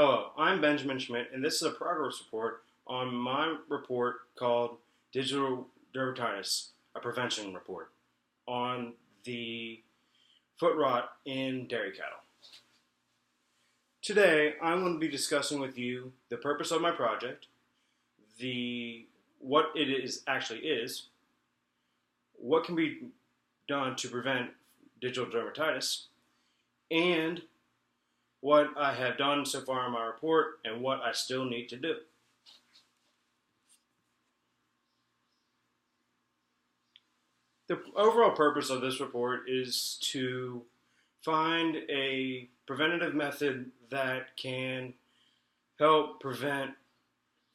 Hello, I'm Benjamin Schmidt, and this is a progress report on my report called Digital Dermatitis, a prevention report on the foot rot in dairy cattle. Today, I'm going to be discussing with you the purpose of my project, what it actually is, what can be done to prevent digital dermatitis, and what I have done so far in my report and what I still need to do. The overall purpose of this report is to find a preventative method that can help prevent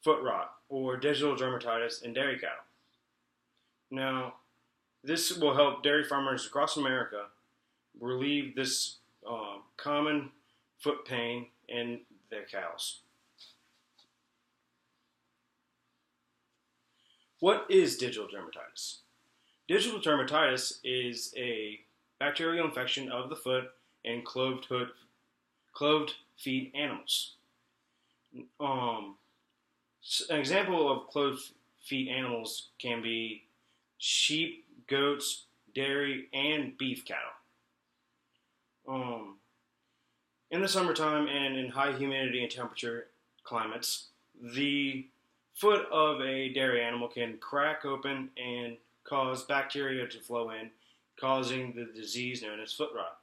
foot rot or digital dermatitis in dairy cattle. Now, this will help dairy farmers across America relieve this common foot pain in their cows. What is digital dermatitis? Digital dermatitis is a bacterial infection of the foot in cloved feet animals. An example of cloved feet animals can be sheep, goats, dairy, and beef cattle. In the summertime and in high humidity and temperature climates, the foot of a dairy animal can crack open and cause bacteria to flow in, causing the disease known as foot rot.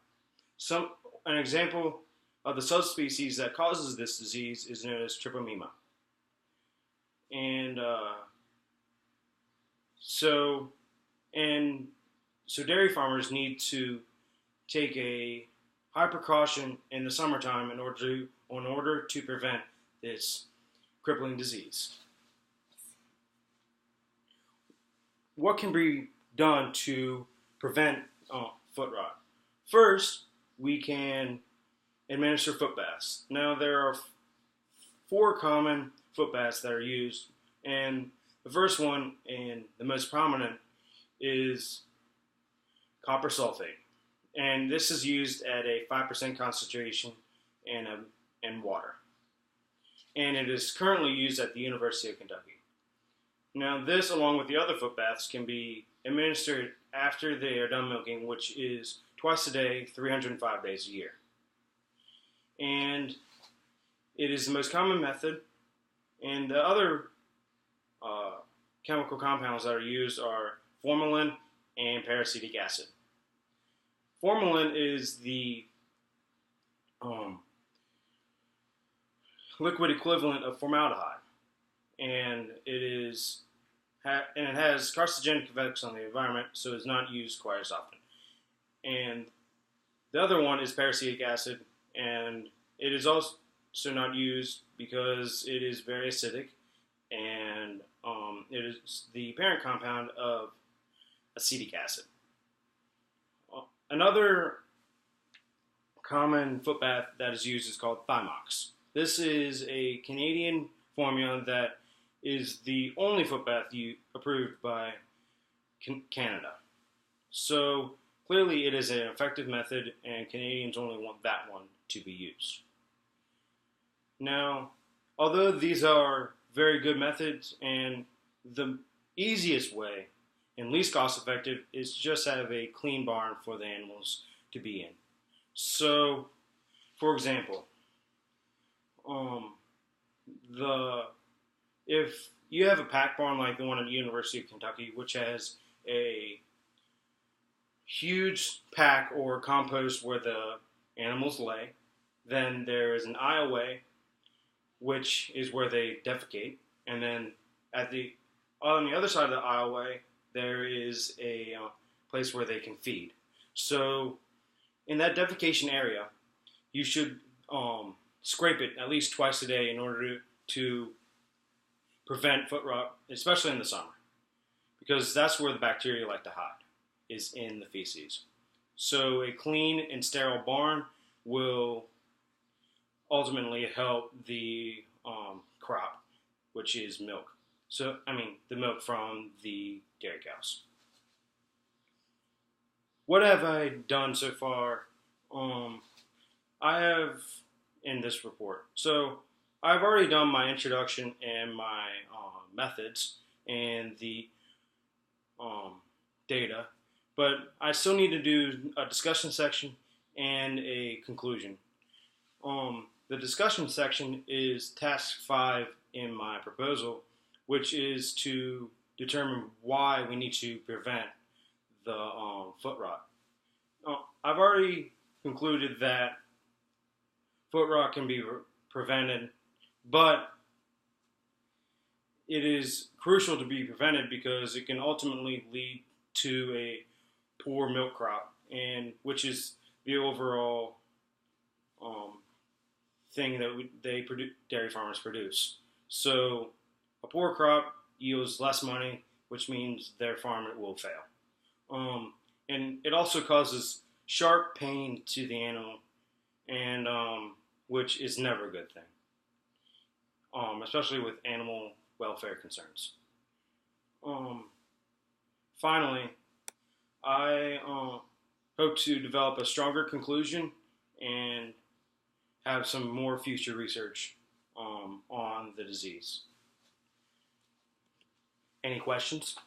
An example of the subspecies that causes this disease is known as Tripomema. So dairy farmers need to take a high precaution in the summertime in order to prevent this crippling disease. What can be done to prevent foot rot? First, we can administer foot baths. Now, there are 4 common foot baths that are used, and the first one and the most prominent is copper sulfate. And this is used at a 5% concentration in water. And it is currently used at the University of Kentucky. Now this, along with the other foot baths, can be administered after they are done milking, which is twice a day, 305 days a year. And it is the most common method. And the other chemical compounds that are used are formalin and peracetic acid. Formalin is the liquid equivalent of formaldehyde, and it has carcinogenic effects on the environment, so it's not used quite as often. And the other one is peracetic acid, and it is also not used because it is very acidic, and it is the parent compound of acetic acid. Another common foot bath that is used is called Thymox. This is a Canadian formula that is the only foot bath approved by Canada. So clearly it is an effective method, and Canadians only want that one to be used. Now, although these are very good methods, and the easiest way and least cost effective is just have a clean barn for the animals to be in. So, for example, if you have a pack barn like the one at the University of Kentucky, which has a huge pack or compost where the animals lay, then there is an aisleway, which is where they defecate, and then on the other side of the aisleway, there is a place where they can feed. So in that defecation area, you should scrape it at least twice a day in order to prevent foot rot, especially in the summer, because that's where the bacteria like to hide, is in the feces. So a clean and sterile barn will ultimately help the crop, which is milk. The milk from the dairy cows. What have I done so far? I have in this report. So I've already done my introduction and my methods and the data, but I still need to do a discussion section and a conclusion. The discussion section is task 5 in my proposal, which is to determine why we need to prevent the foot rot. I've already concluded that foot rot can be prevented, but it is crucial to be prevented because it can ultimately lead to a poor milk crop, and which is the overall thing that dairy farmers produce. So a poor crop yields less money, which means their farm will fail. And it also causes sharp pain to the animal, and which is never a good thing, especially with animal welfare concerns. Finally, I hope to develop a stronger conclusion and have some more future research on the disease. Any questions?